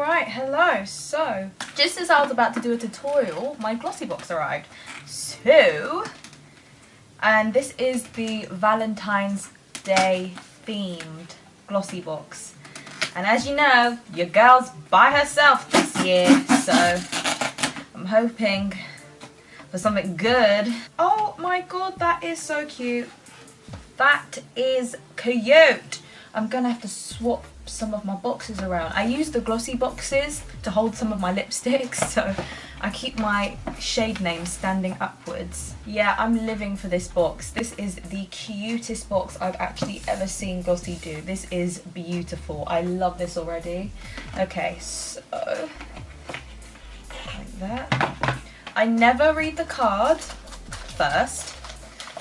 Alright, hello. So, just as I was about to do a tutorial, my Glossybox arrived. So, and this is the Valentine's Day themed Glossybox. And as you know, your girl's by herself this year, so I'm hoping for something good. Oh my god, that is so cute. That is cute. I'm gonna have to swap some of my boxes around. I use the glossy boxes to hold some of my lipsticks, so I keep my shade name standing upwards. Yeah, I'm living for this box. This is the cutest box I've actually ever seen Glossy do. This is beautiful. I love this already. Okay, so like that. I never read the card first.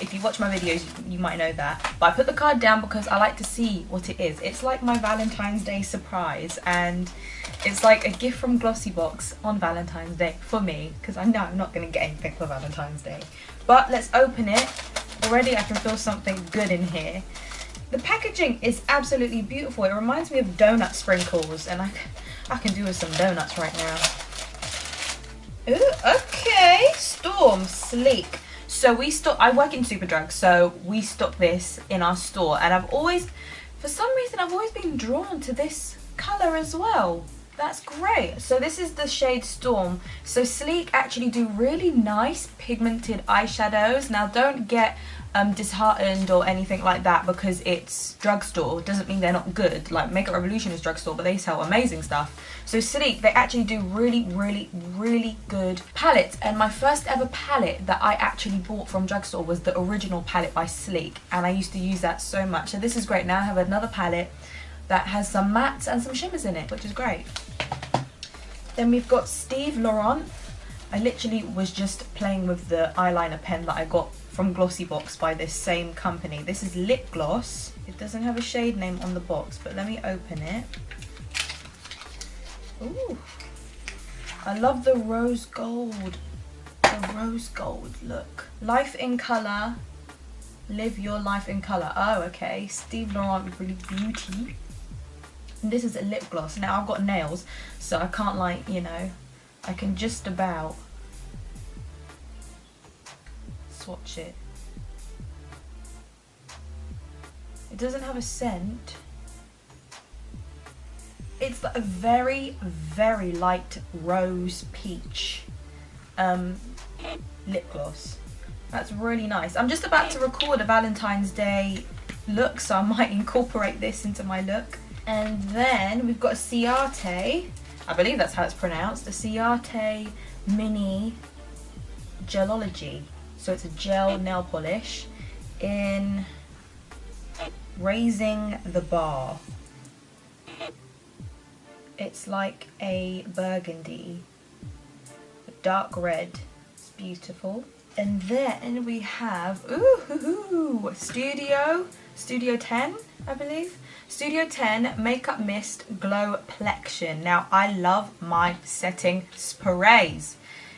If you watch my videos, you might know that. But I put the card down because I like to see what it is. It's like my Valentine's Day surprise, and it's like a gift from Glossybox on Valentine's Day for me, because I know I'm not going to get anything for Valentine's Day. But let's open it. Already I can feel something good in here. The packaging is absolutely beautiful. It reminds me of donut sprinkles, and I can do with some donuts right now. Ooh, okay. Storm, sleek. So I work in Superdrug, so we stock this in our store, and for some reason I've always been drawn to this colour as well. That's great. So this is the shade Storm. So Sleek actually do really nice pigmented eyeshadows. Now don't get disheartened or anything like that because it's drugstore. Doesn't mean they're not good. Like Makeup Revolution is drugstore, but they sell amazing stuff. So Sleek, they actually do really good palettes. And my first ever palette that I actually bought from drugstore was the original palette by Sleek, and I used to use that so much. So this is great. Now I have another palette that has some mattes and some shimmers in it, which is great. Then we've got Steve Laurent. I literally was just playing with the eyeliner pen that I got from Glossybox by this same company. This is Lipgloss. It doesn't have a shade name on the box, but let me open it. Ooh, I love the rose gold. The rose gold look. Life in colour. Live your life in colour. Oh, okay. Steve Laurent Really Beauty. And this is a lip gloss. Now I've got nails, so I can't, like, you know, I can just about swatch it. It doesn't have a scent. It's a very light rose peach lip gloss. That's really nice. I'm just about to record a Valentine's Day look, so I might incorporate this into my look. And then we've got a Ciate, I believe that's how it's pronounced, a Ciate Mini Gelology. So it's a gel nail polish in Raising the Bar. It's like a burgundy, dark red. It's beautiful. And then we have Studio 10, I believe. Studio 10 Makeup Mist Glow Plexion. Now I love my setting sprays.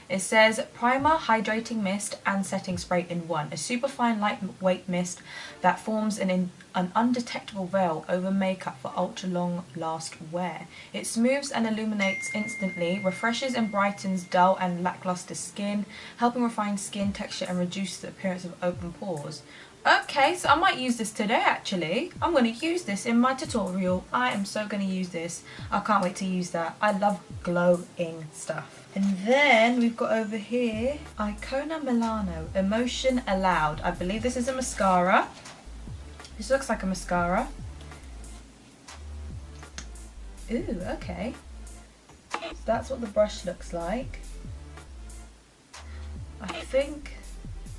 It says primer, hydrating mist and setting spray in one. A super fine lightweight mist that forms an undetectable veil over makeup for ultra long last wear. It smooths and illuminates instantly, refreshes and brightens dull and lackluster skin, helping refine skin texture and reduce the appearance of open pores. Okay, so I might use this today actually. I'm going to use this in my tutorial. I am so going to use this. I can't wait to use that. I love glowing stuff. And then we've got over here Icona Milano Emotion Allowed. I believe this is a mascara. This looks like a mascara. Ooh, okay. So that's what the brush looks like. I think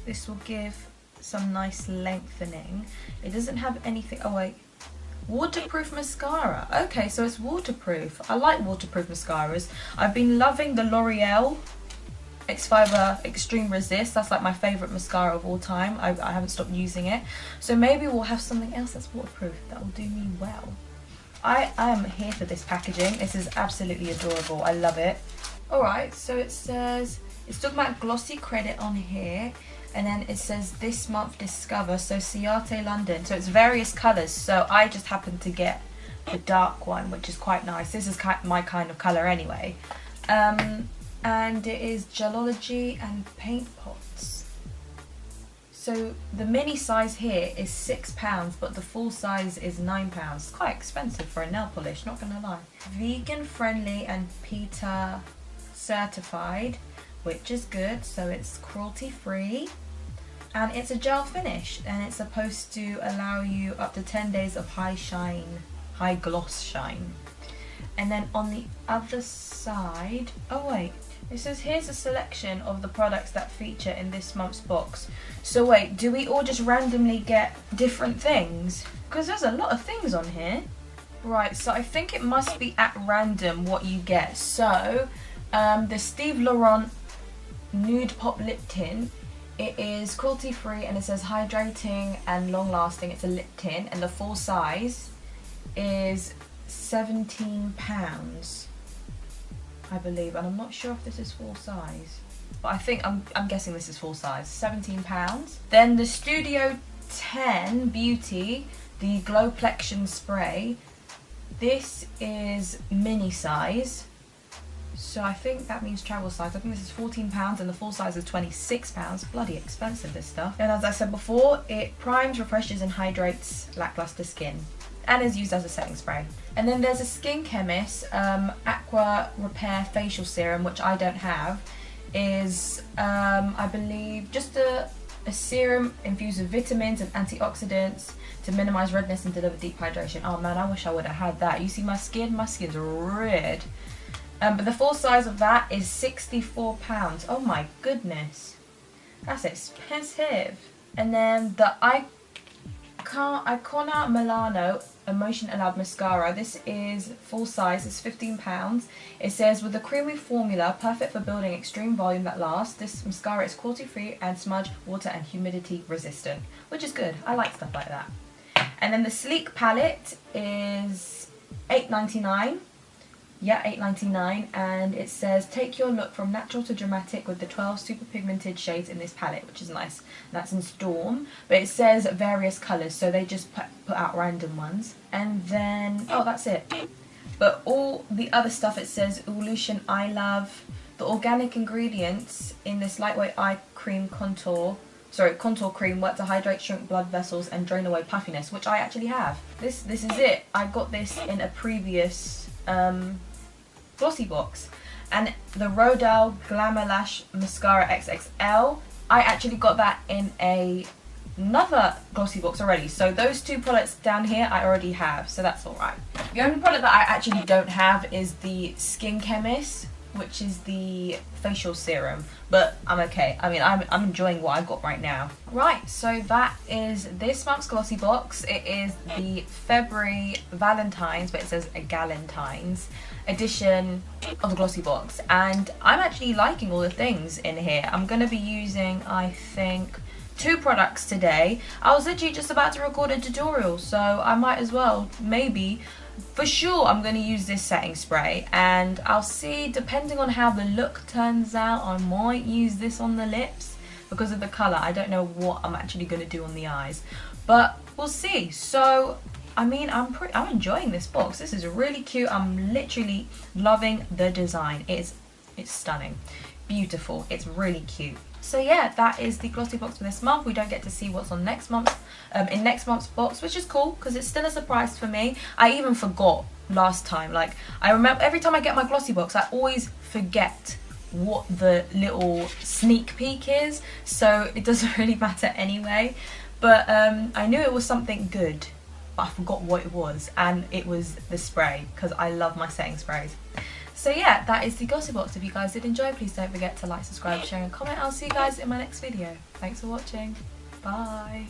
this will give some nice lengthening. It doesn't have anything. Oh wait, waterproof mascara. Okay, so it's waterproof. I like waterproof mascaras. I've been loving the L'Oreal X5 Extreme Resist. That's like my favourite mascara of all time. I haven't stopped using it. So maybe we'll have something else that's waterproof that will do me well. I am here for this packaging. This is absolutely adorable. I love it. Alright, so it says, it's talking about glossy credit on here. And then it says this month discover, so Ciate London. So it's various colours. So I just happened to get the dark one, which is quite nice. This is my kind of colour anyway. And it is Gelology and Paint Pots. So the mini size here is £6, but the full size is £9. It's quite expensive for a nail polish, not gonna lie. Vegan friendly and PETA certified, which is good, so it's cruelty free. And it's a gel finish, and it's supposed to allow you up to 10 days of high gloss shine. And then on the other side, oh wait, it says here's a selection of the products that feature in this month's box. So wait, do we all just randomly get different things? Because there's a lot of things on here. Right, so I think it must be at random what you get. So, the Steve Laurent Nude Pop Lip Tint, it is cruelty free and it says hydrating and long lasting. It's a lip tint and the full size is £17, I believe, and I'm not sure if this is full size, but I think I'm guessing this is full size. £17. Then the Studio 10 Beauty, the Glowplexion spray. This is mini size, so I think that means travel size. I think this is £14 and the full size is £26. Bloody expensive, this stuff. And as I said before, it primes, refreshes and hydrates lackluster skin and is used as a setting spray. And then there's a Skin Chemist Aqua Repair Facial Serum, which I don't have. Is I believe just a serum infused with vitamins and antioxidants to minimize redness and deliver deep hydration. Oh man, I wish I would have had that. You see my skin's red. But the full size of that is £64. Oh my goodness, that's expensive. And then the Icona Milano Emotion Allowed Mascara. This is full size, it's £15. It says, with a creamy formula, perfect for building extreme volume that lasts, this mascara is cruelty free and smudge, water and humidity resistant, which is good. I like stuff like that. And then the Sleek palette is £8.99. Yeah, $8.99, and it says take your look from natural to dramatic with the 12 super pigmented shades in this palette, which is nice. That's in Storm, but it says various colours, so they just put out random ones. And then, oh, that's it. But all the other stuff, it says Evolution I Love. The organic ingredients in this lightweight eye cream contour cream work to hydrate, shrink blood vessels and drain away puffiness, which I actually have. This is it. I got this in a previous Glossybox. And the Rodale Glamour Lash Mascara XXL, I actually got that in another Glossybox already. So those two products down here I already have, so that's alright. The only product that I actually don't have is the Skin Chemist, which is the facial serum, but I'm okay. I mean, I'm enjoying what I've got right now. Right, so that is this month's Glossybox. It is the February Valentine's, but it says a Galentine's edition of the Glossybox, and I'm actually liking all the things in here. I'm gonna be using, I think, 2 products today. I was literally just about to record a tutorial, so I might as well, maybe, for sure I'm going to use this setting spray, and I'll see, depending on how the look turns out, I might use this on the lips because of the colour. I don't know what I'm actually going to do on the eyes, but we'll see. So I mean, I'm enjoying this box. This is really cute. I'm literally loving the design. It's stunning, beautiful. It's really cute. So yeah, that is the Glossybox for this month. We don't get to see what's on next month, in next month's box, which is cool because it's still a surprise for me. I even forgot last time. Like, I remember every time I get my Glossybox, I always forget what the little sneak peek is, so it doesn't really matter anyway. But I knew it was something good, but I forgot what it was, and it was the spray because I love my setting sprays. So yeah, that is the Glossybox. If you guys did enjoy, please don't forget to like, subscribe, share and comment. I'll see you guys in my next video. Thanks for watching. Bye.